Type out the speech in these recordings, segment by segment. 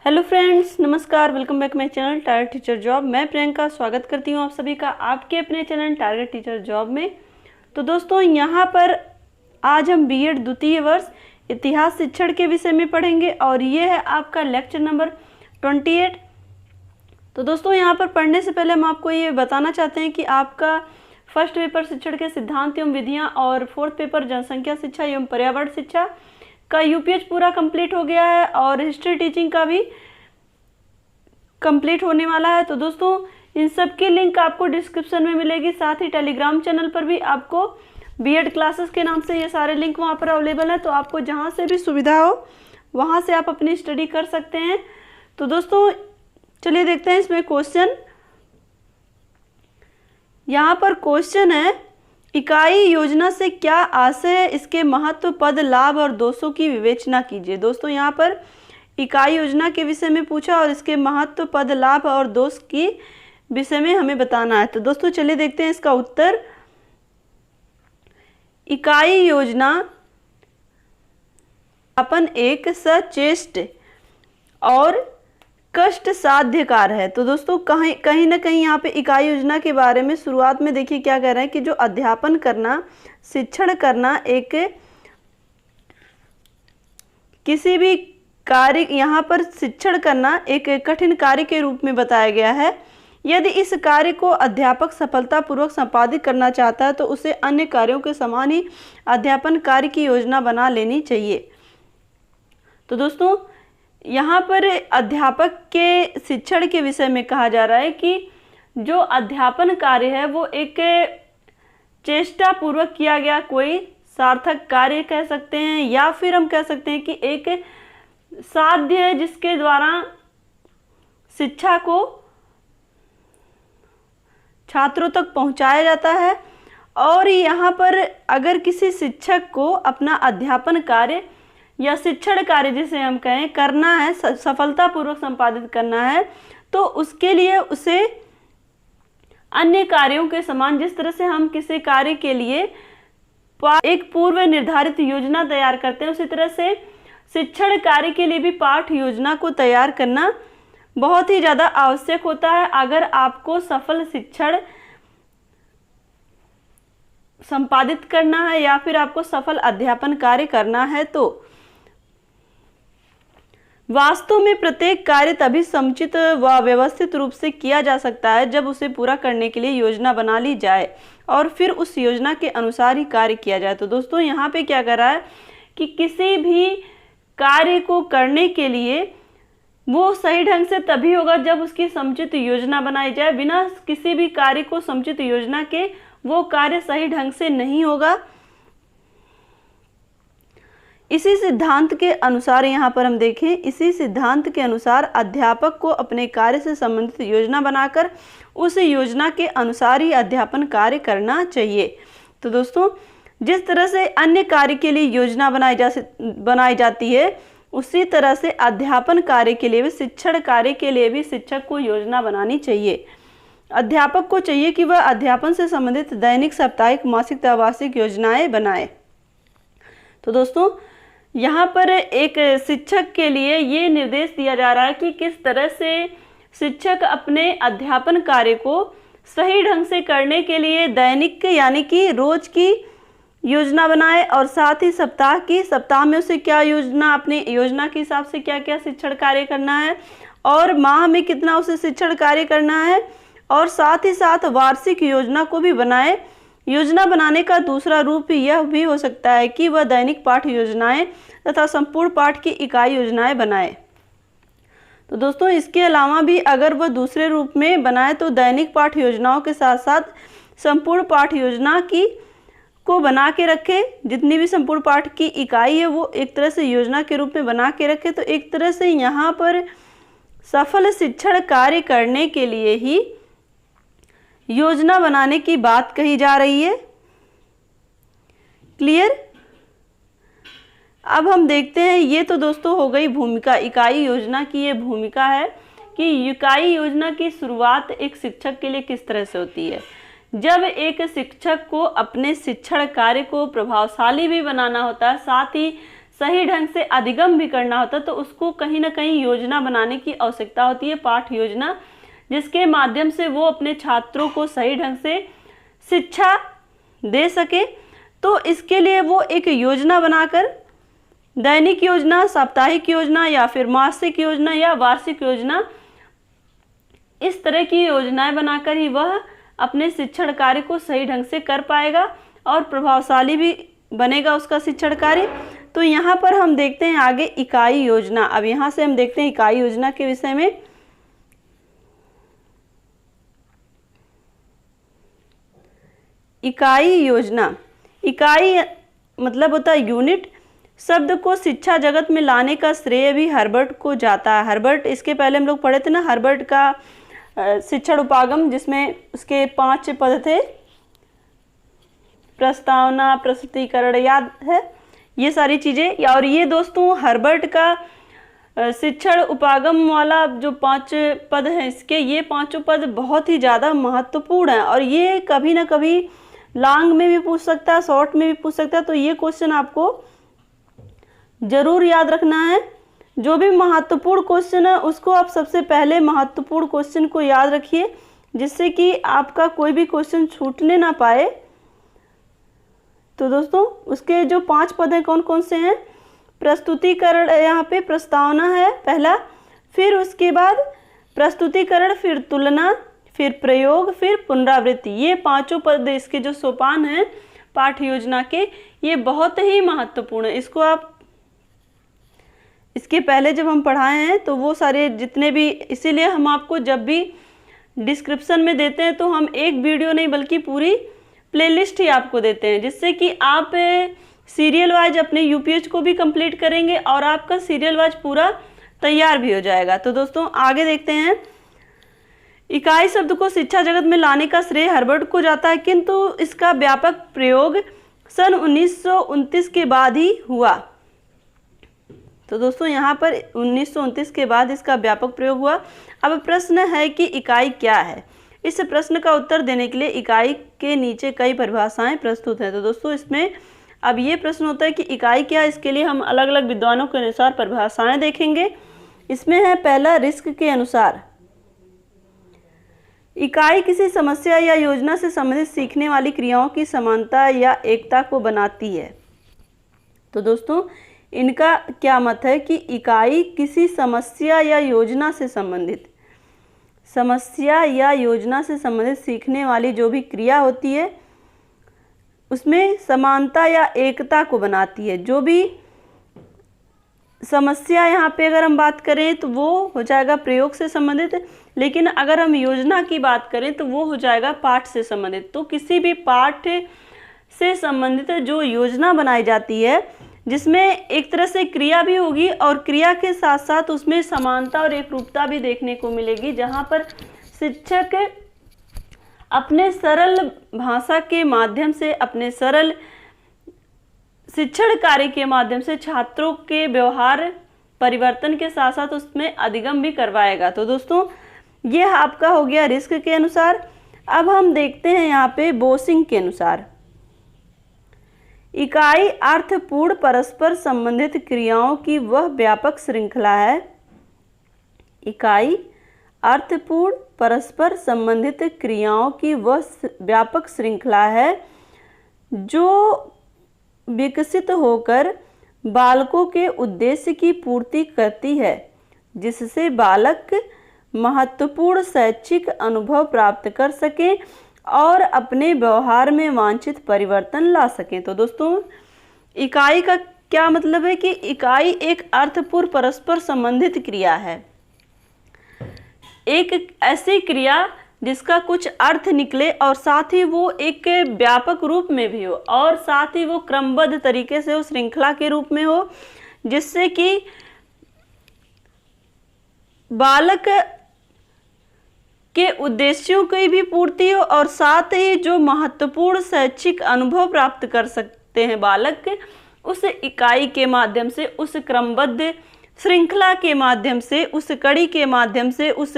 Hello friends, नमस्कार। Welcome back my channel target teacher job. मैं प्रियंका स्वागत करती हूँ आप सभी का आपके अपने चैनल टारगेट टीचर जॉब में। तो दोस्तों, यहाँ पर आज हम बीएड द्वितीय वर्ष इतिहास शिक्षण के विषय में पढ़ेंगे और ये है आपका लेक्चर नंबर 28। तो दोस्तों, यहाँ पर पढ़ने से पहले हम आपको ये बताना चाहते हैं कि आपका फर्स्ट पेपर शिक्षण के सिद्धांत एवं विधियाँ और फोर्थ पेपर जनसंख्या शिक्षा एवं पर्यावरण शिक्षा का यूपीएच पूरा कंप्लीट हो गया है और हिस्ट्री टीचिंग का भी कंप्लीट होने वाला है। तो दोस्तों, इन सब की लिंक आपको डिस्क्रिप्शन में मिलेगी। साथ ही टेलीग्राम चैनल पर भी आपको बीएड क्लासेस के नाम से ये सारे लिंक वहाँ पर अवेलेबल है। तो आपको जहाँ से भी सुविधा हो वहाँ से आप अपनी स्टडी कर सकते हैं। तो दोस्तों, चलिए देखते हैं इसमें क्वेश्चन। यहाँ पर क्वेश्चन है, इकाई योजना से क्या आशय है, इसके महत्व, पद, लाभ और दोषों की विवेचना कीजिए। दोस्तों, यहाँ पर इकाई योजना के विषय में पूछा और इसके महत्व, पद, लाभ और दोष की विषय में हमें बताना है। तो दोस्तों, चलिए देखते हैं इसका उत्तर। इकाई योजना अपन एक सचेष्ट और कष्ट साध्य कार्य है। तो दोस्तों, कहीं ना कहीं यहाँ पे इकाई योजना के बारे में शुरुआत में देखिए क्या कह रहे हैं कि जो अध्यापन करना, शिक्षण करना एक किसी भी कार्य, यहाँ पर शिक्षण करना एक कठिन कार्य के रूप में बताया गया है। यदि इस कार्य को अध्यापक सफलतापूर्वक संपादित करना चाहता है तो उसे अन्य कार्यों के समान ही अध्यापन कार्य की योजना बना लेनी चाहिए। तो दोस्तों, यहाँ पर अध्यापक के शिक्षण के विषय में कहा जा रहा है कि जो अध्यापन कार्य है वो एक चेष्टा पूर्वक किया गया कोई सार्थक कार्य कह सकते हैं, या फिर हम कह सकते हैं कि एक साध्य है जिसके द्वारा शिक्षा को छात्रों तक पहुंचाया जाता है। और यहाँ पर अगर किसी शिक्षक को अपना अध्यापन कार्य या शिक्षण कार्य जिसे हम कहें करना है, सफलतापूर्वक संपादित करना है, तो उसके लिए उसे अन्य कार्यों के समान, जिस तरह से हम किसी कार्य के लिए एक पूर्व निर्धारित योजना तैयार करते हैं, उसी तरह से शिक्षण कार्य के लिए भी पाठ योजना को तैयार करना बहुत ही ज़्यादा आवश्यक होता है अगर आपको सफल शिक्षण संपादित करना है या फिर आपको सफल अध्यापन कार्य करना है। तो वास्तव में प्रत्येक कार्य तभी समुचित व व्यवस्थित रूप से किया जा सकता है जब उसे पूरा करने के लिए योजना बना ली जाए और फिर उस योजना के अनुसार ही कार्य किया जाए। तो दोस्तों, यहाँ पे क्या कर रहा है कि किसी भी कार्य को करने के लिए वो सही ढंग से तभी होगा जब उसकी समुचित योजना बनाई जाए। बिना किसी भी कार्य को समुचित योजना के वो कार्य सही ढंग से नहीं होगा। इसी सिद्धांत के अनुसार यहाँ पर हम देखें, इसी सिद्धांत के अनुसार अध्यापक को अपने कार्य से संबंधित योजना बनाकर उस योजना के अनुसार ही अध्यापन कार्य करना चाहिए। तो दोस्तों, जिस तरह से अन्य कार्य के लिए योजना बनाई जाती है, उसी तरह से अध्यापन कार्य के लिए भी, शिक्षण कार्य के लिए भी शिक्षक को योजना बनानी चाहिए। अध्यापक को चाहिए कि वह अध्यापन से संबंधित दैनिक, साप्ताहिक, मासिक, त्रैमासिक योजनाएं बनाए। तो दोस्तों, यहाँ पर एक शिक्षक के लिए ये निर्देश दिया जा रहा है कि किस तरह से शिक्षक अपने अध्यापन कार्य को सही ढंग से करने के लिए दैनिक यानी कि रोज की योजना बनाए और साथ ही सप्ताह में उसे क्या योजना, अपनी योजना के हिसाब से क्या क्या शिक्षण कार्य करना है और माह में कितना उसे शिक्षण कार्य करना है, और साथ ही साथ वार्षिक योजना को भी बनाए। योजना बनाने का दूसरा रूप यह भी हो सकता है कि वह दैनिक पाठ योजनाएं तथा संपूर्ण पाठ की इकाई योजनाएं बनाए। तो दोस्तों, इसके अलावा भी अगर वह दूसरे रूप में बनाए तो दैनिक पाठ योजनाओं के साथ साथ संपूर्ण पाठ योजना को बना के रखे। जितनी भी संपूर्ण पाठ की इकाई है वो एक तरह से योजना के रूप में बना के रखे। तो एक तरह से यहाँ पर सफल शिक्षण कार्य करने के लिए ही योजना बनाने की बात कही जा रही है। क्लियर? अब हम देखते हैं, ये तो दोस्तों हो गई भूमिका, इकाई योजना की ये भूमिका है कि इकाई योजना की शुरुआत एक शिक्षक के लिए किस तरह से होती है। जब एक शिक्षक को अपने शिक्षण कार्य को प्रभावशाली भी बनाना होता है, साथ ही सही ढंग से अधिगम भी करना होता है तो उसको कहीं ना कहीं योजना बनाने की आवश्यकता होती है, पाठ योजना, जिसके माध्यम से वो अपने छात्रों को सही ढंग से शिक्षा दे सके। तो इसके लिए वो एक योजना बनाकर, दैनिक योजना, साप्ताहिक योजना या फिर मासिक योजना या वार्षिक योजना, इस तरह की योजनाएं बनाकर ही वह अपने शिक्षण कार्य को सही ढंग से कर पाएगा और प्रभावशाली भी बनेगा उसका शिक्षण कार्य। तो यहाँ पर हम देखते हैं आगे इकाई योजना। अब यहाँ से हम देखते हैं इकाई योजना के विषय में। इकाई योजना, इकाई मतलब होता है यूनिट। शब्द को शिक्षा जगत में लाने का श्रेय भी हर्बर्ट को जाता है। हर्बर्ट, इसके पहले हम लोग पढ़े थे ना हर्बर्ट का शिक्षण उपागम, जिसमें उसके 5 पद थे, प्रस्तावना, प्रस्तुतीकरण, याद है ये सारी चीज़ें। और ये दोस्तों हर्बर्ट का शिक्षण उपागम वाला जो 5 पद हैं इसके, ये 5 पद बहुत ही ज़्यादा महत्वपूर्ण हैं और ये कभी ना कभी लॉन्ग में भी पूछ सकता है, शॉर्ट में भी पूछ सकता है। तो ये क्वेश्चन आपको जरूर याद रखना है। जो भी महत्वपूर्ण क्वेश्चन है उसको आप सबसे पहले महत्वपूर्ण क्वेश्चन को याद रखिए, जिससे कि आपका कोई भी क्वेश्चन छूटने ना पाए। तो दोस्तों उसके जो 5 पद हैं कौन कौन से हैं? प्रस्तुतिकरण, यहाँ पे प्रस्तावना है पहला, फिर उसके बाद प्रस्तुतिकरण, फिर तुलना, फिर प्रयोग, फिर पुनरावृत्ति। ये 5 पद इसके जो सोपान हैं पाठ योजना के, ये बहुत ही महत्वपूर्ण है। इसको आप इसके पहले जब हम पढ़ाए हैं तो वो सारे जितने भी, इसीलिए हम आपको जब भी डिस्क्रिप्शन में देते हैं तो हम एक वीडियो नहीं बल्कि पूरी प्लेलिस्ट ही आपको देते हैं, जिससे कि आप सीरियल वाइज अपने यूपीएच को भी कंप्लीट करेंगे और आपका सीरियल वाइज पूरा तैयार भी हो जाएगा। तो दोस्तों आगे देखते हैं। इकाई शब्द को शिक्षा जगत में लाने का श्रेय हर्बर्ट को जाता है, किंतु इसका व्यापक प्रयोग सन 1929 के बाद ही हुआ। तो दोस्तों यहाँ पर 1929 के बाद इसका व्यापक प्रयोग हुआ। अब प्रश्न है कि इकाई क्या है। इस प्रश्न का उत्तर देने के लिए इकाई के नीचे कई परिभाषाएं प्रस्तुत हैं। तो दोस्तों इसमें अब ये प्रश्न होता है कि इकाई क्या है, इसके लिए हम अलग अलग विद्वानों के अनुसार परिभाषाएं देखेंगे। इसमें है पहला, रिस्क के अनुसार इकाई किसी समस्या या योजना से संबंधित सीखने वाली क्रियाओं की समानता या एकता को बनाती है। तो दोस्तों इनका क्या मत है कि इकाई किसी समस्या या योजना से संबंधित सीखने वाली जो भी क्रिया होती है उसमें समानता या एकता को बनाती है। जो भी समस्या यहाँ पे अगर हम बात करें तो वो हो जाएगा प्रयोग से संबंधित, लेकिन अगर हम योजना की बात करें तो वो हो जाएगा पाठ से संबंधित। तो किसी भी पाठ से संबंधित जो योजना बनाई जाती है जिसमें एक तरह से क्रिया भी होगी और क्रिया के साथ साथ उसमें समानता और एकरूपता भी देखने को मिलेगी, जहाँ पर शिक्षक अपने सरल भाषा के माध्यम से, अपने सरल शिक्षण कार्य के माध्यम से छात्रों के व्यवहार परिवर्तन के साथ साथ उसमें अधिगम भी करवाएगा। तो दोस्तों ये आपका हो गया रिस्क के अनुसार। अब हम देखते हैं यहाँ पे बोसिंग के अनुसार। इकाई अर्थपूर्ण परस्पर संबंधित क्रियाओं की वह व्यापक श्रृंखला है। इकाई अर्थपूर्ण परस्पर संबंधित क्रियाओं की वह व्यापक श्रृंखला है जो विकसित होकर बालकों के उद्देश्य की पूर्ति करती है, जिससे बालक महत्वपूर्ण शैक्षिक अनुभव प्राप्त कर सकें और अपने व्यवहार में वांछित परिवर्तन ला सकें। तो दोस्तों इकाई का क्या मतलब है कि इकाई एक अर्थपूर्ण परस्पर संबंधित क्रिया है, एक ऐसी क्रिया जिसका कुछ अर्थ निकले और साथ ही वो एक व्यापक रूप में भी हो और साथ ही वो क्रमबद्ध तरीके से हो, श्रृंखला के रूप में हो, जिससे कि बालक के उद्देश्यों की भी पूर्ति हो और साथ ही जो महत्वपूर्ण शैक्षिक अनुभव प्राप्त कर सकते हैं बालक, उस इकाई के माध्यम से, उस क्रमबद्ध श्रृंखला के माध्यम से, उस कड़ी के माध्यम से, उस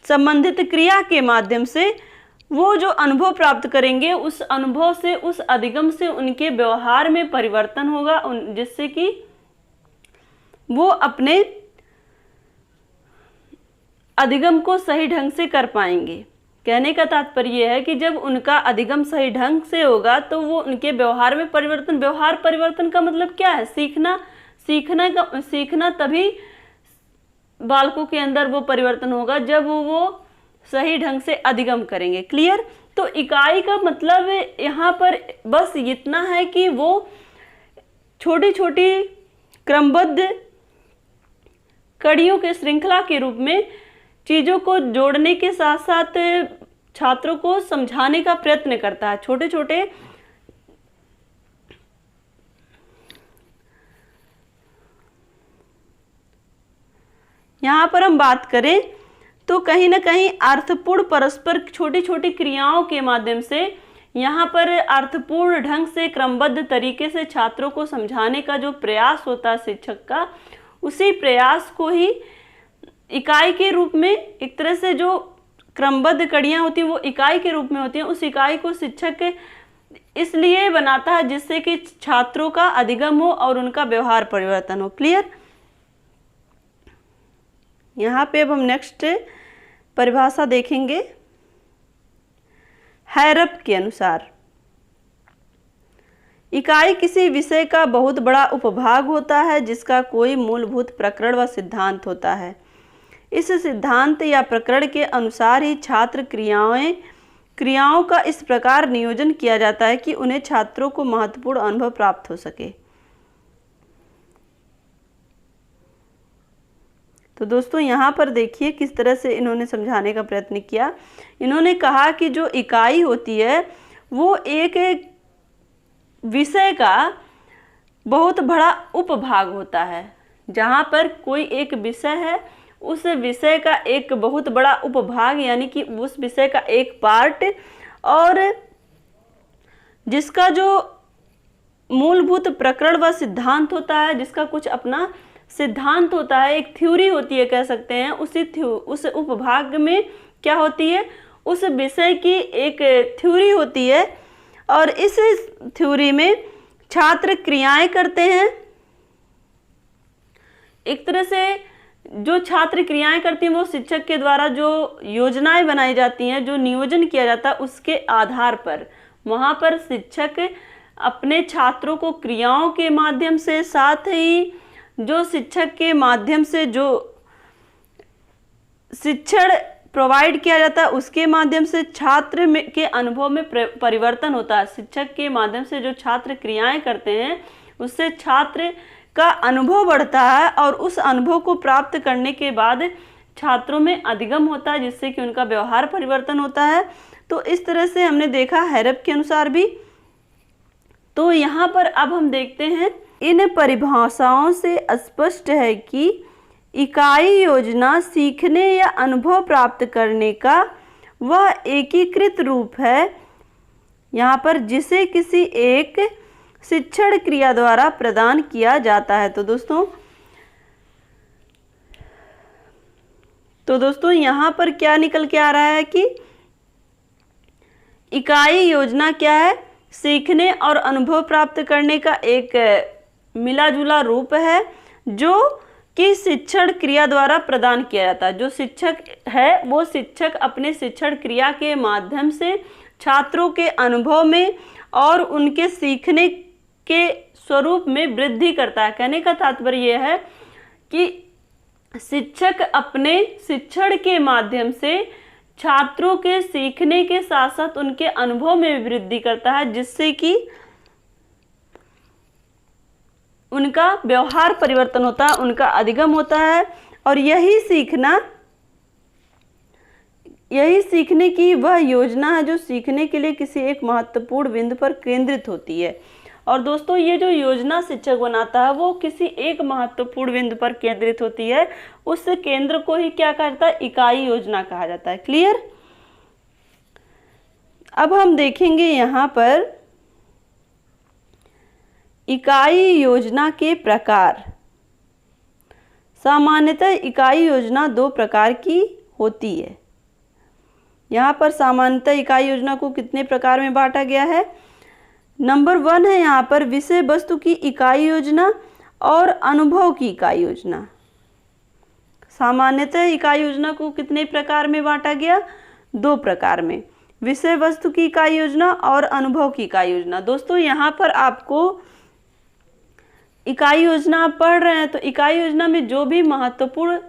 संबंधित क्रिया के माध्यम से वो जो अनुभव प्राप्त करेंगे उस अनुभव से, उस अधिगम से उनके व्यवहार में परिवर्तन होगा, जिससे कि वो अपने अधिगम को सही ढंग से कर पाएंगे। कहने का तात्पर्य यह है कि जब उनका अधिगम सही ढंग से होगा तो वो उनके व्यवहार में परिवर्तन, व्यवहार परिवर्तन का मतलब क्या है? सीखना तभी बालकों के अंदर वो परिवर्तन होगा जब वो सही ढंग से अधिगम करेंगे। क्लियर? तो इकाई का मतलब यहाँ पर बस इतना है कि वो छोटी छोटी क्रमबद्ध कड़ियों के श्रृंखला के रूप में चीजों को जोड़ने के साथ साथ छात्रों को समझाने का प्रयत्न करता है। छोटे छोटे यहाँ पर हम बात करें तो कहीं ना कहीं अर्थपूर्ण परस्पर छोटी छोटी क्रियाओं के माध्यम से यहाँ पर अर्थपूर्ण ढंग से क्रमबद्ध तरीके से छात्रों को समझाने का जो प्रयास होता है शिक्षक का, उसी प्रयास को ही इकाई के रूप में, एक तरह से जो क्रमबद्ध कड़ियाँ होती हैं वो इकाई के रूप में होती हैं, उस इकाई को शिक्षक इसलिए बनाता है जिससे कि छात्रों का अधिगम हो और उनका व्यवहार परिवर्तन हो। क्लियर? यहाँ पे अब हम नेक्स्ट परिभाषा देखेंगे। हैरप के अनुसार इकाई किसी विषय का बहुत बड़ा उपभाग होता है जिसका कोई मूलभूत प्रकरण व सिद्धांत होता है। इस सिद्धांत या प्रकरण के अनुसार ही छात्र क्रियाओं का इस प्रकार नियोजन किया जाता है कि उन्हें छात्रों को महत्वपूर्ण अनुभव प्राप्त हो सके। तो दोस्तों यहाँ पर देखिए किस तरह से इन्होंने समझाने का प्रयत्न किया। इन्होंने कहा कि जो इकाई होती है वो एक विषय का बहुत बड़ा उपभाग होता है। जहाँ पर कोई एक विषय है, उस विषय का एक बहुत बड़ा उपभाग यानी कि उस विषय का एक पार्ट, और जिसका जो मूलभूत प्रकरण व सिद्धांत होता है, जिसका कुछ अपना सिद्धांत होता है, एक थ्योरी होती है कह सकते हैं। उस उपभाग में क्या होती है? उस विषय की एक थ्योरी होती है और इस थ्योरी में छात्र क्रियाएं करते हैं। एक तरह से जो छात्र क्रियाएं करती हैं वो शिक्षक के द्वारा जो योजनाएं बनाई जाती हैं, जो नियोजन किया जाता है, उसके आधार पर वहाँ पर शिक्षक अपने छात्रों को क्रियाओं के माध्यम से, साथ ही जो शिक्षक के माध्यम से जो शिक्षण प्रोवाइड किया जाता है उसके माध्यम से छात्र के अनुभव में परिवर्तन होता है। शिक्षक के माध्यम से जो छात्र क्रियाएं करते हैं उससे छात्र का अनुभव बढ़ता है और उस अनुभव को प्राप्त करने के बाद छात्रों में अधिगम होता है, जिससे कि उनका व्यवहार परिवर्तन होता है। तो इस तरह से हमने देखा हैरप के अनुसार भी। तो यहाँ पर अब हम देखते हैं, इन परिभाषाओं से स्पष्ट है कि इकाई योजना सीखने या अनुभव प्राप्त करने का वह एकीकृत रूप है यहाँ पर जिसे किसी एक शिक्षण क्रिया द्वारा प्रदान किया जाता है। तो दोस्तों यहाँ पर क्या निकल के आ रहा है कि इकाई योजना क्या है? सीखने और अनुभव प्राप्त करने का एक मिला जुला रूप है जो कि शिक्षण क्रिया द्वारा प्रदान किया जाता है। जो शिक्षक है वो शिक्षक अपने शिक्षण क्रिया के माध्यम से छात्रों के अनुभव में और उनके सीखने के स्वरूप में वृद्धि करता है। कहने का तात्पर्य यह है कि शिक्षक अपने शिक्षण के माध्यम से छात्रों के सीखने के साथ साथ उनके अनुभव में वृद्धि करता है, जिससे कि उनका व्यवहार परिवर्तन होता है, उनका अधिगम होता है। और यही सीखने की वह योजना है जो सीखने के लिए किसी एक महत्वपूर्ण बिंदु पर केंद्रित होती है। और दोस्तों ये जो योजना शिक्षक बनाता है वो किसी एक महत्वपूर्ण बिंदु पर केंद्रित होती है। उस केंद्र को ही क्या कहता है? इकाई योजना कहा जाता है। क्लियर? अब हम देखेंगे यहाँ पर इकाई योजना के प्रकार। सामान्यतः इकाई योजना दो प्रकार की होती है। यहाँ पर सामान्यतः इकाई योजना को कितने प्रकार में बांटा गया है? नंबर 1 है यहाँ पर विषय वस्तु की इकाई योजना और अनुभव की इकाई योजना। सामान्यतः इकाई योजना को कितने प्रकार में बांटा गया? 2 प्रकार में, विषय वस्तु की इकाई योजना और अनुभव की इकाई योजना। दोस्तों यहाँ पर आपको इकाई योजना आप पढ़ रहे हैं तो इकाई योजना में जो भी महत्वपूर्ण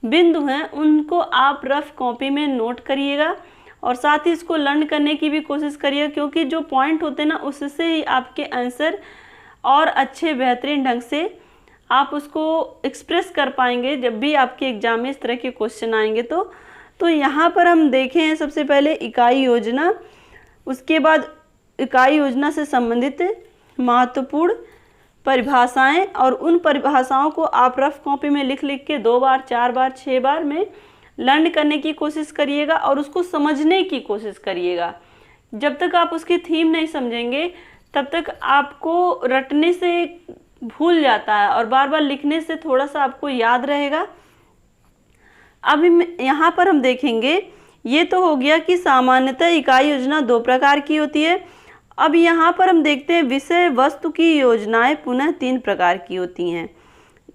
बिंदु हैं उनको आप रफ कॉपी में नोट करिएगा और साथ ही इसको लर्न करने की भी कोशिश करिएगा, क्योंकि जो पॉइंट होते हैं ना उससे ही आपके आंसर और अच्छे बेहतरीन ढंग से आप उसको एक्सप्रेस कर पाएंगे जब भी आपके एग्जाम में इस तरह के क्वेश्चन आएंगे। तो यहाँ पर हम देखें सबसे पहले इकाई योजना, उसके बाद इकाई योजना से संबंधित महत्वपूर्ण परिभाषाएं, और उन परिभाषाओं को आप रफ कॉपी में लिख के 2 बार 4 बार 6 बार में लर्न करने की कोशिश करिएगा और उसको समझने की कोशिश करिएगा। जब तक आप उसकी थीम नहीं समझेंगे तब तक आपको रटने से भूल जाता है और बार बार लिखने से थोड़ा सा आपको याद रहेगा। अब यहाँ पर हम देखेंगे, ये तो हो गया कि सामान्यतः इकाई योजना 2 प्रकार की होती है। अब यहाँ पर हम देखते हैं विषय वस्तु की योजनाएं पुनः 3 प्रकार की होती हैं।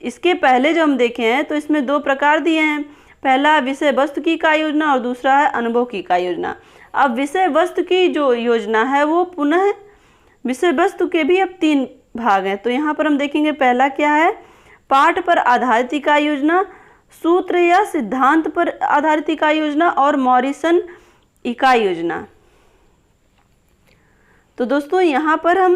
इसके पहले जो हम देखे हैं तो इसमें 2 प्रकार दिए हैं, पहला विषय वस्तु की इकाई योजना और दूसरा है अनुभव की इकाई योजना। अब विषय वस्तु की जो योजना है वो पुनः विषय वस्तु के भी अब 3 भाग हैं। तो यहाँ पर हम देखेंगे पहला क्या है, पाठ पर आधारित इकाई योजना, सूत्र या सिद्धांत पर आधारित इकाई योजना और मॉरिसन इकाई योजना। तो दोस्तों यहाँ पर हम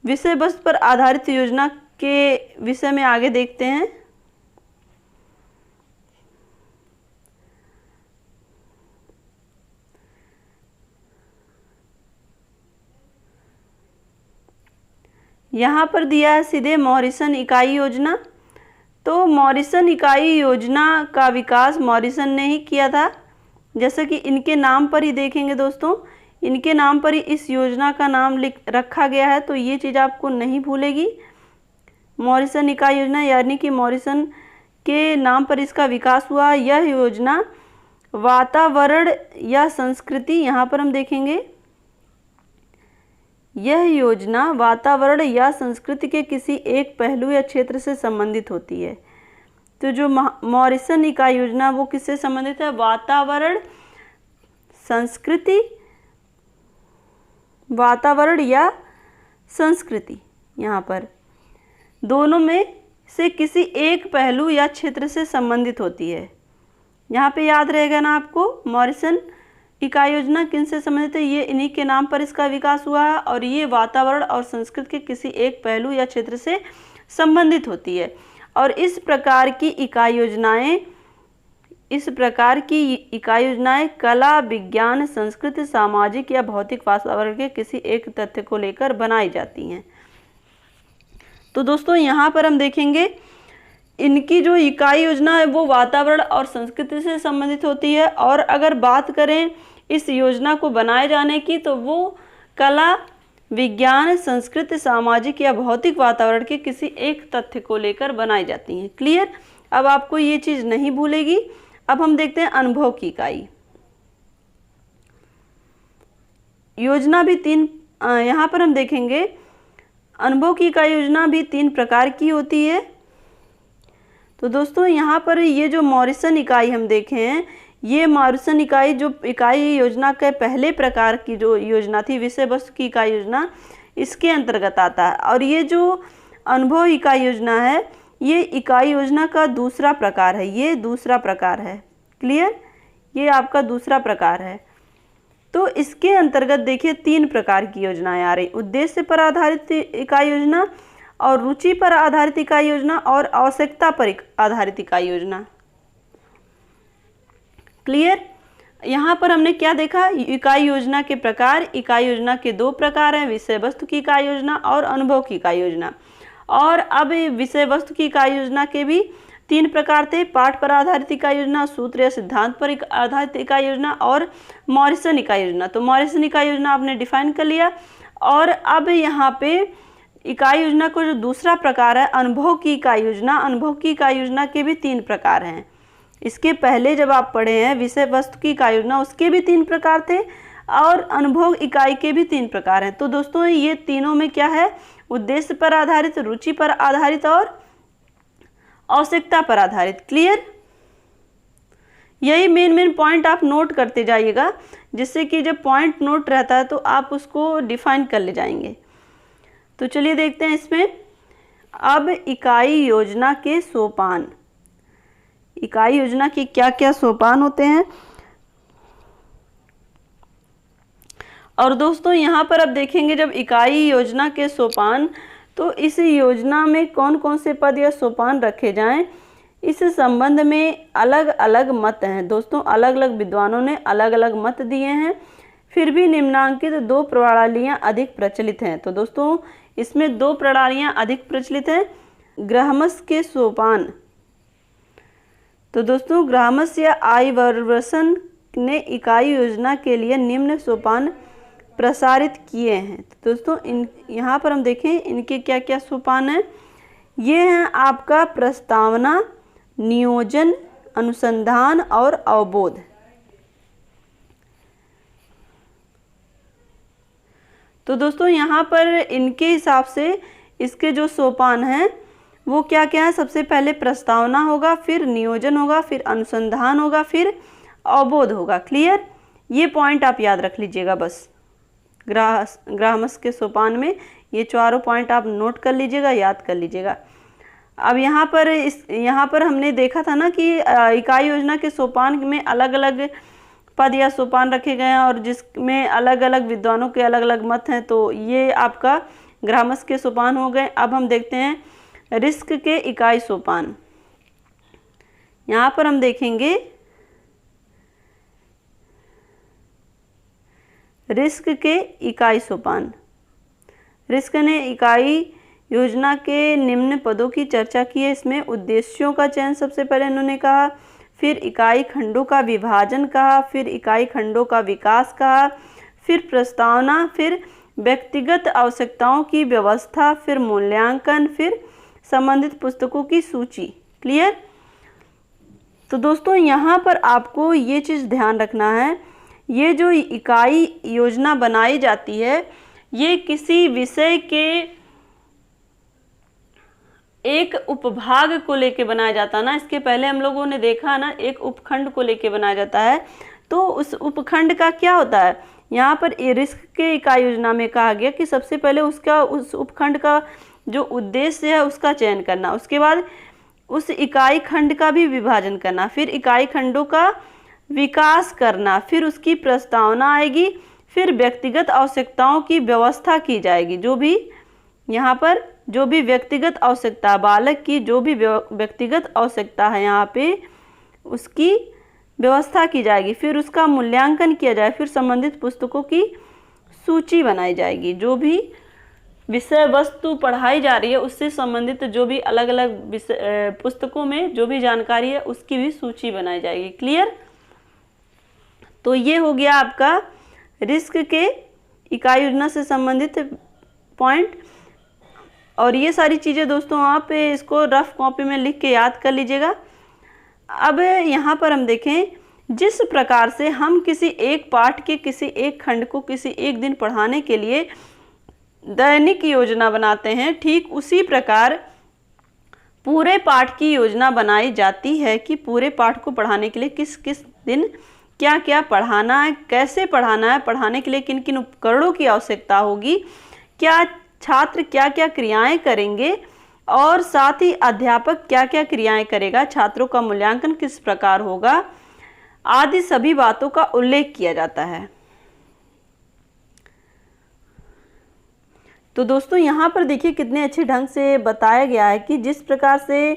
विषय वस्तु पर आधारित योजना के विषय में आगे देखते हैं। यहाँ पर दिया है सीधे मॉरिसन इकाई योजना। तो मॉरिसन इकाई योजना का विकास मॉरिसन ने ही किया था, जैसे कि इनके नाम पर ही देखेंगे दोस्तों, इनके नाम पर ही इस योजना का नाम रखा गया है, तो ये चीज़ आपको नहीं भूलेगी। मॉरिसन इकाई योजना यानी कि मॉरिसन के नाम पर इसका विकास हुआ। यह योजना वातावरण या संस्कृति, यहाँ पर हम देखेंगे यह योजना वातावरण या संस्कृति के किसी एक पहलू या क्षेत्र से संबंधित होती है। तो जो मॉरिसन इकाई योजना वो किससे संबंधित है? वातावरण, संस्कृति, वातावरण या संस्कृति, यहाँ पर दोनों में से किसी एक पहलू या क्षेत्र से संबंधित होती है। यहाँ पे याद रहेगा ना आपको, मॉरिसन इकाई योजना किन से संबंधित है? ये इन्हीं के नाम पर इसका विकास हुआ है और ये वातावरण और संस्कृति के किसी एक पहलू या क्षेत्र से संबंधित होती है। और इस प्रकार की इकाई योजनाएं कला, विज्ञान, संस्कृति, सामाजिक या भौतिक वातावरण के किसी एक तथ्य को लेकर बनाई जाती हैं। तो दोस्तों यहाँ पर हम देखेंगे इनकी जो इकाई योजना है वो वातावरण और संस्कृति से संबंधित होती है। और अगर बात करें इस योजना को बनाए जाने की तो वो कला, विज्ञान, संस्कृति, सामाजिक या भौतिक वातावरण के किसी एक तथ्य को लेकर बनाई जाती हैं। क्लियर? अब आपको ये चीज़ नहीं भूलेगी। अब हम देखते हैं अनुभव की इकाई योजना भी 3, यहाँ पर हम देखेंगे अनुभव की इकाई योजना भी 3 प्रकार की होती है। तो दोस्तों यहाँ पर ये जो मॉरिसन इकाई हम देखे हैं, ये मॉरिसन इकाई जो इकाई योजना के पहले प्रकार की जो योजना थी विषय वस्तु की इकाई योजना, इसके अंतर्गत आता है। और ये जो अनुभव इकाई योजना है ये इकाई योजना का दूसरा प्रकार है, ये दूसरा प्रकार है। क्लियर? ये आपका दूसरा प्रकार है। तो इसके अंतर्गत देखिए 3 प्रकार की योजनाएं आ रही, उद्देश्य पर आधारित इकाई योजना और रुचि पर आधारित इकाई योजना और आवश्यकता पर आधारित इकाई योजना। क्लियर? यहाँ पर हमने क्या देखा, इकाई योजना के प्रकार, इकाई योजना के 2 प्रकार हैं, विषय वस्तु की इकाई योजना और अनुभव की इकाई योजना। और अब विषय वस्तु की इकाई योजना के भी 3 प्रकार थे, पाठ पर आधारित इकाई योजना, सूत्र या सिद्धांत पर आधारित इकाई योजना और मॉरिसन इकाई योजना। तो मॉरिसन इकाई योजना आपने डिफाइन कर लिया। और अब यहाँ पे इकाई योजना को जो दूसरा प्रकार है अनुभव की इकाई योजना, अनुभव की इकाई योजना के भी 3 प्रकार हैं। इसके पहले जब आप पढ़े हैं विषय वस्तु की इकाई योजना, उसके भी 3 प्रकार थे और अनुभव इकाई के भी 3 प्रकार हैं। तो दोस्तों ये तीनों में क्या है, उद्देश्य पर आधारित, रुचि पर आधारित और आवश्यकता पर आधारित। क्लियर? यही मेन पॉइंट आप नोट करते जाइएगा, जिससे कि जब पॉइंट नोट रहता है तो आप उसको डिफाइन कर ले जाएंगे। तो चलिए देखते हैं इसमें। अब इकाई योजना के सोपान, इकाई योजना के क्या क्या सोपान होते हैं। और दोस्तों यहाँ पर अब देखेंगे जब इकाई योजना के सोपान, तो इस योजना में कौन कौन से पद या सोपान रखे जाएं, इस संबंध में अलग अलग मत हैं। दोस्तों अलग अलग विद्वानों ने अलग अलग मत दिए हैं, फिर भी निम्नांकित 2 प्रणालियाँ अधिक प्रचलित हैं। तो दोस्तों इसमें 2 प्रणालियाँ अधिक प्रचलित हैं। ग्राहम्स के सोपान, तो दोस्तों ग्राहम्स या आइवर्सन ने इकाई योजना के लिए निम्न सोपान प्रसारित किए हैं। तो दोस्तों यहाँ पर हम देखें इनके क्या क्या सोपान हैं। ये हैं आपका प्रस्तावना, नियोजन, अनुसंधान और अवबोध। तो दोस्तों यहाँ पर इनके हिसाब से इसके जो सोपान हैं वो क्या क्या है। सबसे पहले प्रस्तावना होगा, फिर नियोजन होगा, फिर अनुसंधान होगा, फिर अवबोध होगा। क्लियर? ये पॉइंट आप याद रख लीजिएगा बस। ग्राहम्स के सोपान में ये चारों पॉइंट आप नोट कर लीजिएगा, याद कर लीजिएगा। अब यहाँ पर हमने देखा था ना कि इकाई योजना के सोपान में अलग अलग पद या सोपान रखे गए हैं और जिसमें अलग अलग विद्वानों के अलग अलग मत हैं। तो ये आपका ग्राहम्स के सोपान हो गए। अब हम देखते हैं रिस्क के इकाई सोपान। यहाँ पर हम देखेंगे रिस्क के इकाई सोपान। रिस्क ने इकाई योजना के निम्न पदों की चर्चा की है। इसमें उद्देश्यों का चयन सबसे पहले इन्होंने कहा, फिर इकाई खंडों का विभाजन कहा, फिर इकाई खंडों का विकास कहा, फिर प्रस्तावना, फिर व्यक्तिगत आवश्यकताओं की व्यवस्था, फिर मूल्यांकन, फिर संबंधित पुस्तकों की सूची। क्लियर? तो दोस्तों यहाँ पर आपको ये चीज़ ध्यान रखना है, ये जो इकाई योजना बनाई जाती है ये किसी विषय के एक उपभाग को लेके बनाया जाता है ना। इसके पहले हम लोगों ने देखा ना, एक उपखंड को लेके बनाया जाता है। तो उस उपखंड का क्या होता है, यहाँ पर रिस्क के इकाई योजना में कहा गया कि सबसे पहले उस उपखंड का जो उद्देश्य है उसका चयन करना, उसके बाद उस इकाई खंड का भी विभाजन करना, फिर इकाई खंडों का विकास करना, फिर उसकी प्रस्तावना आएगी, फिर व्यक्तिगत आवश्यकताओं की व्यवस्था की जाएगी। जो भी यहाँ पर जो भी व्यक्तिगत आवश्यकता, बालक की जो भी व्यक्तिगत आवश्यकता है यहाँ पे उसकी व्यवस्था की जाएगी, फिर उसका मूल्यांकन किया जाए, फिर संबंधित पुस्तकों की सूची बनाई जाएगी। जो भी विषय वस्तु पढ़ाई जा रही है उससे संबंधित जो भी अलग अलग पुस्तकों में जो भी जानकारी है उसकी भी सूची बनाई जाएगी। क्लियर? तो ये हो गया आपका रिस्क के इकाई योजना से संबंधित पॉइंट। और ये सारी चीज़ें दोस्तों आप इसको रफ कॉपी में लिख के याद कर लीजिएगा। अब यहाँ पर हम देखें जिस प्रकार से हम किसी एक पाठ के किसी एक खंड को किसी एक दिन पढ़ाने के लिए दैनिक योजना बनाते हैं, ठीक उसी प्रकार पूरे पाठ की योजना बनाई जाती है कि पूरे पाठ को पढ़ाने के लिए किस किस दिन क्या क्या पढ़ाना है, कैसे पढ़ाना है, पढ़ाने के लिए किन किन उपकरणों की आवश्यकता होगी, क्या छात्र क्या क्या क्रियाएं करेंगे और साथ ही अध्यापक क्या क्या क्रियाएं करेगा, छात्रों का मूल्यांकन किस प्रकार होगा, आदि सभी बातों का उल्लेख किया जाता है। तो दोस्तों यहाँ पर देखिए कितने अच्छे ढंग से बताया गया है कि जिस प्रकार से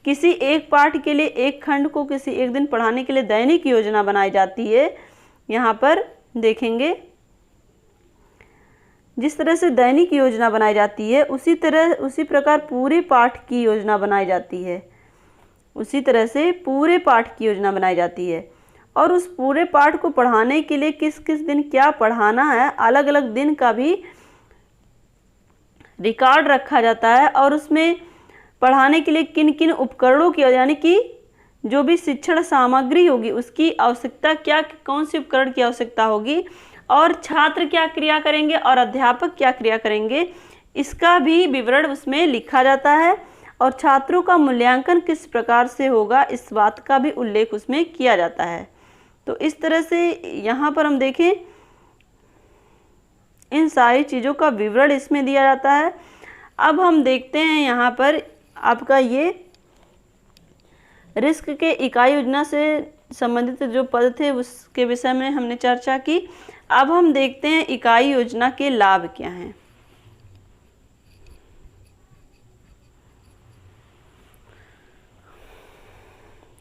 किसी एक पाठ के लिए एक खंड को किसी एक दिन पढ़ाने के लिए दैनिक योजना बनाई जाती है। यहाँ पर देखेंगे जिस तरह से दैनिक योजना बनाई जाती है उसी प्रकार पूरे पाठ की योजना बनाई जाती है, उसी तरह से पूरे पाठ की योजना बनाई जाती है। और उस पूरे पाठ को पढ़ाने के लिए किस किस दिन क्या पढ़ाना है, अलग अलग दिन का भी रिकॉर्ड रखा जाता है और उसमें पढ़ाने के लिए किन किन उपकरणों की यानी कि जो भी शिक्षण सामग्री होगी उसकी आवश्यकता क्या, कौन सी उपकरण की आवश्यकता होगी, और छात्र क्या क्रिया करेंगे और अध्यापक क्या क्रिया करेंगे, इसका भी विवरण उसमें लिखा जाता है। और छात्रों का मूल्यांकन किस प्रकार से होगा, इस बात का भी उल्लेख उसमें किया जाता है। तो इस तरह से यहाँ पर हम देखें इन सारी चीज़ों का विवरण इसमें दिया जाता है। अब हम देखते हैं यहाँ पर आपका ये रिस्क के इकाई योजना से संबंधित जो पद थे उसके विषय में हमने चर्चा की। अब हम देखते हैं इकाई योजना के लाभ क्या हैं।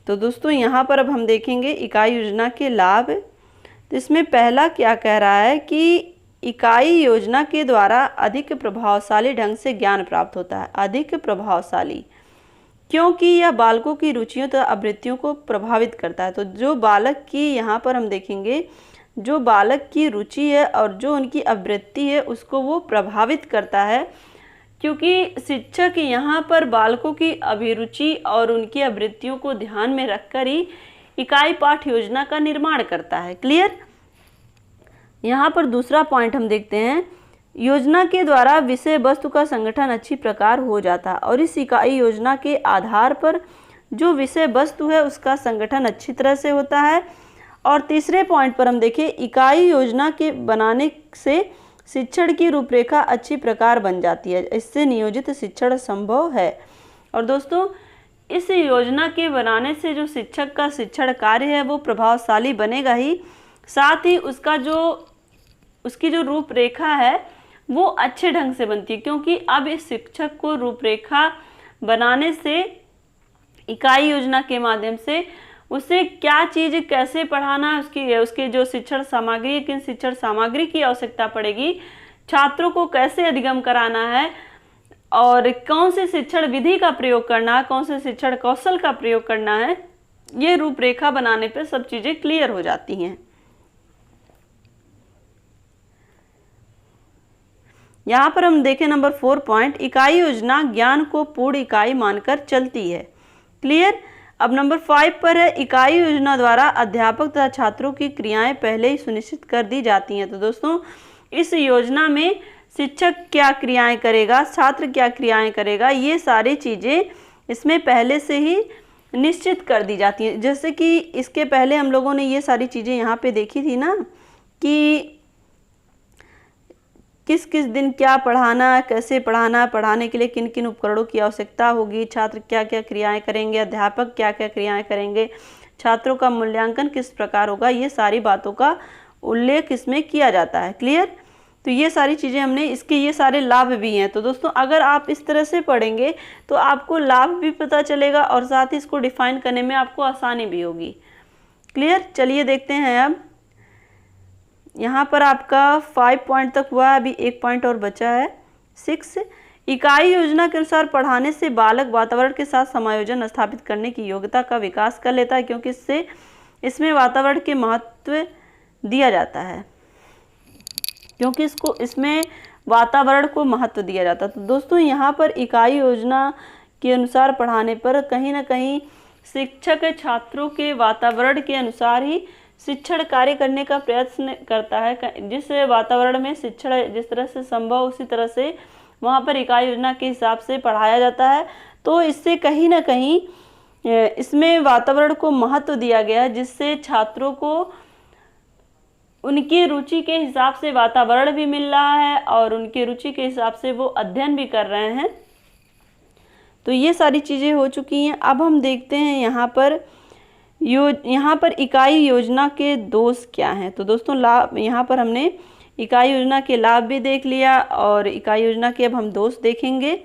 तो दोस्तों यहाँ पर अब हम देखेंगे इकाई योजना के लाभ। तो इसमें पहला क्या कह रहा है कि इकाई योजना के द्वारा अधिक प्रभावशाली ढंग से ज्ञान प्राप्त होता है। अधिक प्रभावशाली क्योंकि यह बालकों की रुचियों तथा आवृत्तियों को प्रभावित करता है। तो जो बालक की, यहाँ पर हम देखेंगे जो बालक की रुचि है और जो उनकी आवृत्ति है उसको वो प्रभावित करता है, क्योंकि शिक्षक यहाँ पर बालकों की अभिरुचि और उनकी आवृत्तियों को ध्यान में रखकर ही इकाई पाठ योजना का निर्माण करता है। क्लियर। यहाँ पर दूसरा पॉइंट हम देखते हैं, योजना के द्वारा विषय वस्तु का संगठन अच्छी प्रकार हो जाता है और इस इकाई योजना के आधार पर जो विषय वस्तु है उसका संगठन अच्छी तरह से होता है। और तीसरे पॉइंट पर हम देखें, इकाई योजना के बनाने से शिक्षण की रूपरेखा अच्छी प्रकार बन जाती है, इससे नियोजित शिक्षण संभव है। और दोस्तों इस योजना के बनाने से जो शिक्षक का शिक्षण कार्य है वो प्रभावशाली बनेगा ही, साथ ही उसकी जो रूपरेखा है वो अच्छे ढंग से बनती है, क्योंकि अब इस शिक्षक को रूपरेखा बनाने से इकाई योजना के माध्यम से उसे क्या चीज़ कैसे पढ़ाना, उसकी जो शिक्षण सामग्री, किन शिक्षण सामग्री की आवश्यकता पड़ेगी, छात्रों को कैसे अधिगम कराना है और कौन से शिक्षण विधि का प्रयोग करना है, कौन से शिक्षण कौशल का प्रयोग करना है, ये रूपरेखा बनाने पर सब चीज़ें क्लियर हो जाती हैं। यहाँ पर हम देखें नंबर 4 पॉइंट, इकाई योजना ज्ञान को पूर्ण इकाई मानकर चलती है। क्लियर। अब नंबर 5 पर है, इकाई योजना द्वारा अध्यापक तथा छात्रों की क्रियाएं पहले ही सुनिश्चित कर दी जाती हैं। तो दोस्तों इस योजना में शिक्षक क्या क्रियाएं करेगा, छात्र क्या क्रियाएं करेगा, ये सारी चीज़ें इसमें पहले से ही निश्चित कर दी जाती हैं। जैसे कि इसके पहले हम लोगों ने ये सारी चीज़ें यहाँ पे देखी थी ना कि किस किस दिन क्या पढ़ाना, कैसे पढ़ाना, पढ़ाने के लिए किन किन उपकरणों की आवश्यकता होगी, छात्र क्या क्या क्रियाएं करेंगे, अध्यापक क्या क्या क्रियाएं करेंगे, छात्रों का मूल्यांकन किस प्रकार होगा, ये सारी बातों का उल्लेख इसमें किया जाता है। क्लियर। तो ये सारी चीज़ें हमने, इसके ये सारे लाभ भी हैं। तो दोस्तों अगर आप इस तरह से पढ़ेंगे तो आपको लाभ भी पता चलेगा और साथ ही इसको डिफाइन करने में आपको आसानी भी होगी। क्लियर। चलिए देखते हैं अब यहाँ पर आपका 5 पॉइंट तक हुआ है, अभी 1 पॉइंट और बचा है 6। इकाई योजना के अनुसार पढ़ाने से बालक वातावरण के साथ समायोजन स्थापित करने की योग्यता का विकास कर लेता है, क्योंकि इसमें वातावरण के महत्व दिया जाता है, क्योंकि इसमें वातावरण को महत्व दिया जाता है। तो दोस्तों यहाँ पर इकाई योजना के अनुसार पढ़ाने पर कहीं ना कहीं शिक्षक छात्रों के वातावरण के अनुसार ही शिक्षण कार्य करने का प्रयत्न करता है। जिस वातावरण में शिक्षण जिस तरह से संभव उसी तरह से वहाँ पर इकाई योजना के हिसाब से पढ़ाया जाता है। तो इससे कहीं ना कहीं इसमें वातावरण को महत्व दिया गया है, जिससे छात्रों को उनकी रुचि के हिसाब से वातावरण भी मिल रहा है और उनकी रुचि के हिसाब से वो अध्ययन भी कर रहे हैं। तो ये सारी चीज़ें हो चुकी हैं। अब हम देखते हैं यहाँ पर इकाई योजना के दोष क्या हैं। तो दोस्तों लाभ, यहाँ पर हमने इकाई योजना के लाभ भी देख लिया और इकाई योजना के अब हम दोष देखेंगे।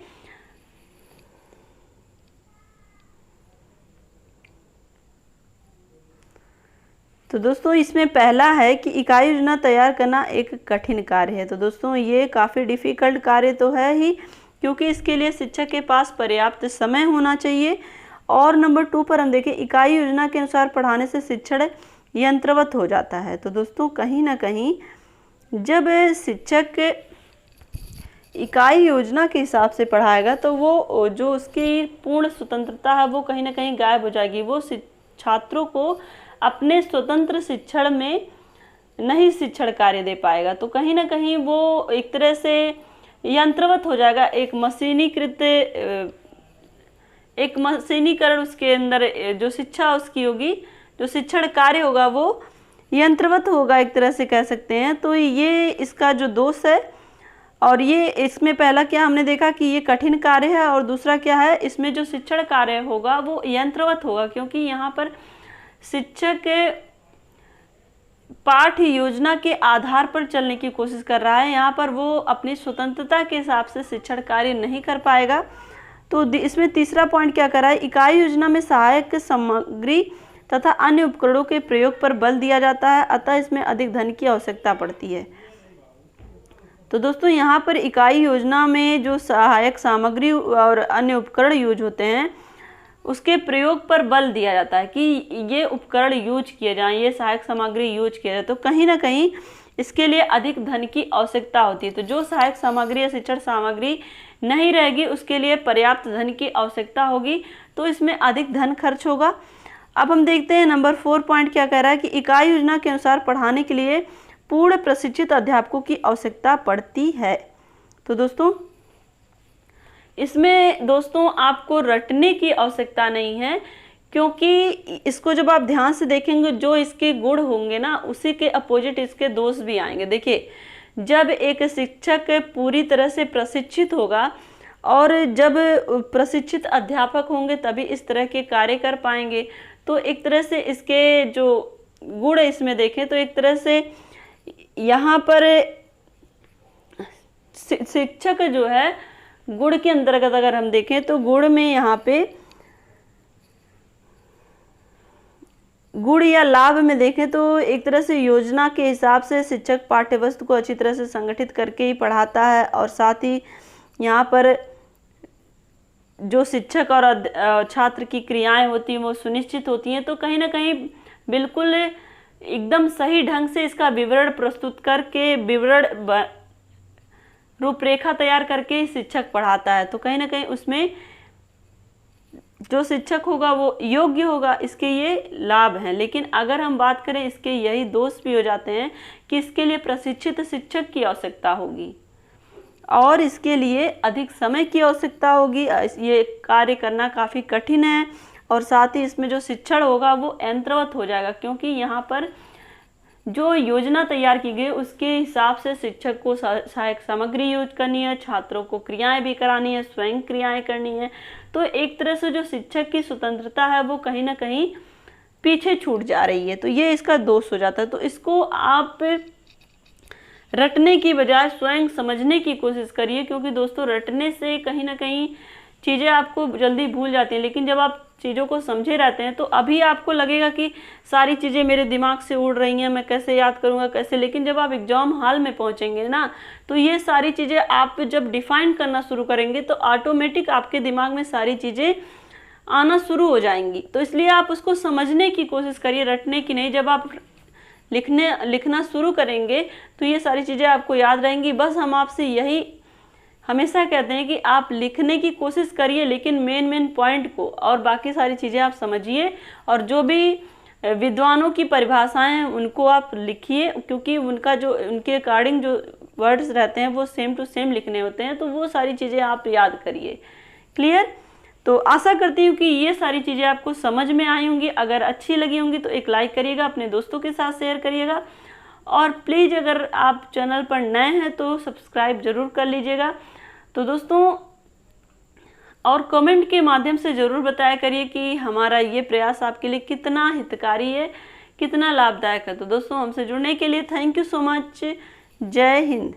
तो दोस्तों इसमें पहला है कि इकाई योजना तैयार करना एक कठिन कार्य है। तो दोस्तों ये काफ़ी डिफ़िकल्ट कार्य तो है ही, क्योंकि इसके लिए शिक्षक के पास पर्याप्त समय होना चाहिए। और नंबर 2 पर हम देखें, इकाई योजना के अनुसार पढ़ाने से शिक्षण यंत्रवत हो जाता है। तो दोस्तों कहीं ना कहीं जब शिक्षक इकाई योजना के हिसाब से पढ़ाएगा तो वो जो उसकी पूर्ण स्वतंत्रता है वो कहीं ना कहीं गायब हो जाएगी। वो छात्रों को अपने स्वतंत्र शिक्षण में नहीं शिक्षण कार्य दे पाएगा। तो कहीं ना कहीं वो एक तरह से यंत्रवत हो जाएगा, एक मशीनीकरण उसके अंदर जो शिक्षा उसकी होगी, जो शिक्षण कार्य होगा वो यंत्रवत होगा, एक तरह से कह सकते हैं। तो ये इसका जो दोष है, और ये इसमें पहला क्या हमने देखा कि ये कठिन कार्य है, और दूसरा क्या है, इसमें जो शिक्षण कार्य होगा वो यंत्रवत होगा, क्योंकि यहाँ पर शिक्षक पाठ्य योजना के आधार पर चलने की कोशिश कर रहा है। यहाँ पर वो अपनी स्वतंत्रता के हिसाब से शिक्षण कार्य नहीं कर पाएगा। तो इसमें तीसरा पॉइंट क्या कर रहा है, इकाई योजना में सहायक सामग्री तथा अन्य उपकरणों के प्रयोग पर बल दिया जाता है, अतः इसमें अधिक धन की आवश्यकता पड़ती है। तो दोस्तों यहाँ पर इकाई योजना में जो सहायक सामग्री और अन्य उपकरण यूज होते हैं उसके प्रयोग पर बल दिया जाता है कि ये उपकरण यूज किए जाएं, ये सहायक सामग्री यूज किया जाए। तो कहीं ना कहीं इसके लिए अधिक धन की आवश्यकता होती है। तो जो सहायक सामग्री या शिक्षण सामग्री नहीं रहेगी उसके लिए पर्याप्त धन की आवश्यकता होगी, तो इसमें अधिक धन खर्च होगा। अब हम देखते हैं नंबर 4 पॉइंट क्या कह रहा है कि इकाई योजना के अनुसार पढ़ाने के लिए पूर्ण प्रशिक्षित अध्यापकों की आवश्यकता पड़ती है। तो दोस्तों इसमें आपको रटने की आवश्यकता नहीं है, क्योंकि इसको जब आप ध्यान से देखेंगे जो इसके गुण होंगे ना उसी के अपोजिट इसके दोष भी आएंगे। देखिए, जब एक शिक्षक पूरी तरह से प्रशिक्षित होगा और जब प्रशिक्षित अध्यापक होंगे तभी इस तरह के कार्य कर पाएंगे। तो एक तरह से इसके जो गुण इसमें देखें तो एक तरह से यहाँ पर शिक्षक जो है गुण के अंतर्गत अगर हम देखें तो गुण में यहाँ पे गुण या लाभ में देखें तो एक तरह से योजना के हिसाब से शिक्षक पाठ्यवस्तु को अच्छी तरह से संगठित करके ही पढ़ाता है, और साथ ही यहाँ पर जो शिक्षक और छात्र की क्रियाएं होती हैं वो सुनिश्चित होती हैं। तो कहीं ना कहीं बिल्कुल एकदम सही ढंग से इसका विवरण प्रस्तुत करके विवरण रूपरेखा तैयार करके शिक्षक पढ़ाता है। तो कहीं ना कहीं उसमें जो शिक्षक होगा वो योग्य होगा, इसके ये लाभ हैं। लेकिन अगर हम बात करें इसके यही दोष भी हो जाते हैं कि इसके लिए प्रशिक्षित शिक्षक की आवश्यकता होगी और इसके लिए अधिक समय की आवश्यकता होगी। ये कार्य करना काफ़ी कठिन है, और साथ ही इसमें जो शिक्षण होगा वो यंत्रवत हो जाएगा, क्योंकि यहाँ पर जो योजना तैयार की गई उसके हिसाब से शिक्षक को सहायक सामग्री यूज करनी है, छात्रों को क्रियाएं भी करानी है, स्वयं क्रियाएं करनी है। तो एक तरह से जो शिक्षक की स्वतंत्रता है वो कहीं ना कहीं पीछे छूट जा रही है। तो ये इसका दोष हो जाता है। तो इसको आप रटने की बजाय स्वयं समझने की कोशिश करिए, क्योंकि दोस्तों रटने से कहीं ना कहीं चीज़ें आपको जल्दी भूल जाती हैं। लेकिन जब आप चीज़ों को समझे रहते हैं तो अभी आपको लगेगा कि सारी चीज़ें मेरे दिमाग से उड़ रही हैं, मैं कैसे याद करूँगा, कैसे। लेकिन जब आप एग्जाम हॉल में पहुँचेंगे ना तो ये सारी चीज़ें आप जब डिफाइन करना शुरू करेंगे तो ऑटोमेटिक आपके दिमाग में सारी चीज़ें आना शुरू हो जाएंगी। तो इसलिए आप उसको समझने की कोशिश करिए, रटने की नहीं। जब आप लिखना शुरू करेंगे तो ये सारी चीज़ें आपको याद रहेंगी। बस हम आपसे यही हमेशा कहते हैं कि आप लिखने की कोशिश करिए, लेकिन मेन पॉइंट को, और बाकी सारी चीज़ें आप समझिए, और जो भी विद्वानों की परिभाषाएं हैं उनको आप लिखिए, क्योंकि उनका जो उनके अकॉर्डिंग जो वर्ड्स रहते हैं वो सेम टू सेम लिखने होते हैं। तो वो सारी चीज़ें आप याद करिए। क्लियर? तो आशा करती हूँ कि ये सारी चीज़ें आपको समझ में आई होंगी। अगर अच्छी लगी होंगी तो एक लाइक करिएगा, अपने दोस्तों के साथ शेयर करिएगा, और प्लीज़ अगर आप चैनल पर नए हैं तो सब्सक्राइब ज़रूर कर लीजिएगा। तो दोस्तों और कमेंट के माध्यम से ज़रूर बताया करिए कि हमारा ये प्रयास आपके लिए कितना हितकारी है, कितना लाभदायक है। तो दोस्तों हमसे जुड़ने के लिए थैंक यू सो मच। जय हिंद।